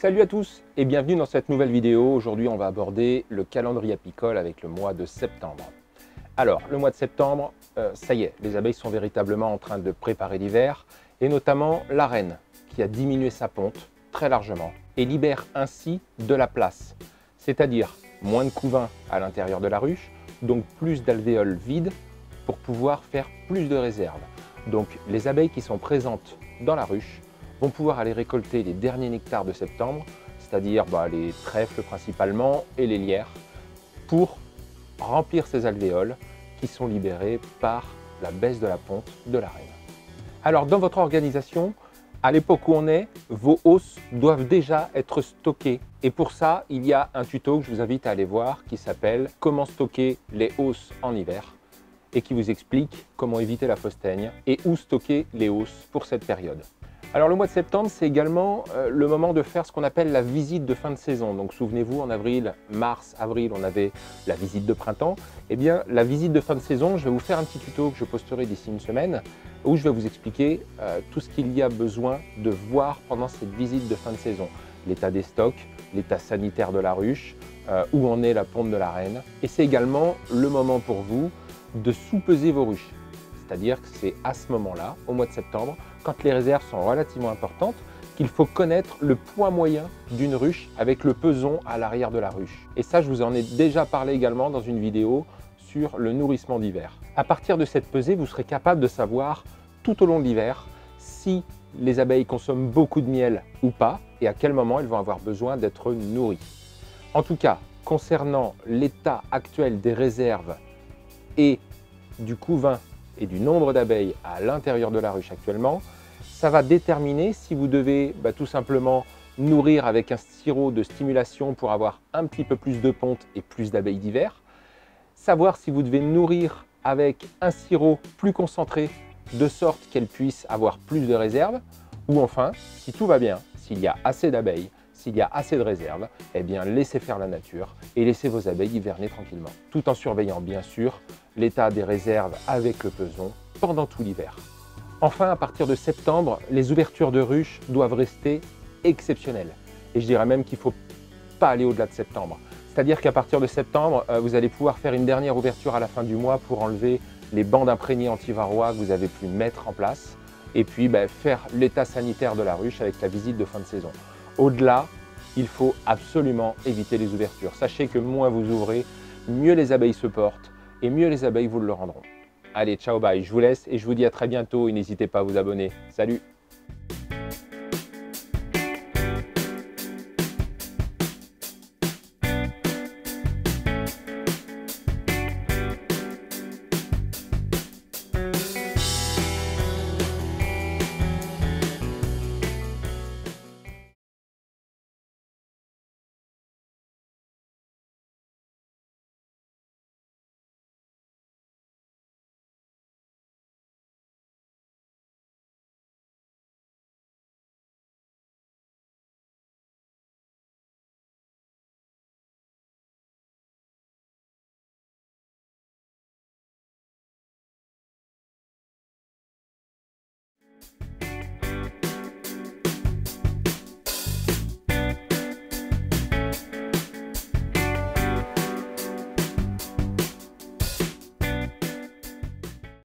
Salut à tous et bienvenue dans cette nouvelle vidéo. Aujourd'hui, on va aborder le calendrier apicole avec le mois de septembre. Alors, le mois de septembre, ça y est, les abeilles sont véritablement en train de préparer l'hiver et notamment la reine qui a diminué sa ponte très largement et libère ainsi de la place, c'est-à-dire moins de couvains à l'intérieur de la ruche, donc plus d'alvéoles vides pour pouvoir faire plus de réserves. Donc, les abeilles qui sont présentes dans la ruche vont pouvoir aller récolter les derniers nectars de septembre, c'est-à-dire les trèfles principalement et les lierres, pour remplir ces alvéoles qui sont libérées par la baisse de la ponte de la reine. Alors dans votre organisation, à l'époque où on est, vos hausses doivent déjà être stockées. Et pour ça, il y a un tuto que je vous invite à aller voir qui s'appelle « Comment stocker les hausses en hiver » et qui vous explique comment éviter la fausse teigne et où stocker les hausses pour cette période. Alors le mois de septembre, c'est également le moment de faire ce qu'on appelle la visite de fin de saison. Donc souvenez-vous, en avril, mars, avril, on avait la visite de printemps. Eh bien, la visite de fin de saison, je vais vous faire un petit tuto que je posterai d'ici une semaine où je vais vous expliquer tout ce qu'il y a besoin de voir pendant cette visite de fin de saison. L'état des stocks, l'état sanitaire de la ruche, où en est la ponte de la reine. Et c'est également le moment pour vous de sous-peser vos ruches. C'est-à-dire que c'est à ce moment-là, au mois de septembre, quand les réserves sont relativement importantes, qu'il faut connaître le poids moyen d'une ruche avec le peson à l'arrière de la ruche. Et ça, je vous en ai déjà parlé également dans une vidéo sur le nourrissement d'hiver. À partir de cette pesée, vous serez capable de savoir tout au long de l'hiver si les abeilles consomment beaucoup de miel ou pas et à quel moment elles vont avoir besoin d'être nourries. En tout cas, concernant l'état actuel des réserves et du couvain et du nombre d'abeilles à l'intérieur de la ruche actuellement, ça va déterminer si vous devez tout simplement nourrir avec un sirop de stimulation pour avoir un petit peu plus de ponte et plus d'abeilles d'hiver, savoir si vous devez nourrir avec un sirop plus concentré de sorte qu'elles puissent avoir plus de réserves, ou enfin, si tout va bien, s'il y a assez d'abeilles, s'il y a assez de réserves, eh bien laissez faire la nature et laissez vos abeilles hiverner tranquillement, tout en surveillant bien sûr l'état des réserves avec le peson pendant tout l'hiver. Enfin, à partir de septembre, les ouvertures de ruches doivent rester exceptionnelles. Et je dirais même qu'il ne faut pas aller au-delà de septembre. C'est-à-dire qu'à partir de septembre, vous allez pouvoir faire une dernière ouverture à la fin du mois pour enlever les bandes imprégnées anti-varroa que vous avez pu mettre en place et puis faire l'état sanitaire de la ruche avec la visite de fin de saison. Au-delà, il faut absolument éviter les ouvertures. Sachez que moins vous ouvrez, mieux les abeilles se portent et mieux les abeilles vous le rendront. Allez, ciao, bye, je vous laisse et je vous dis à très bientôt et n'hésitez pas à vous abonner. Salut!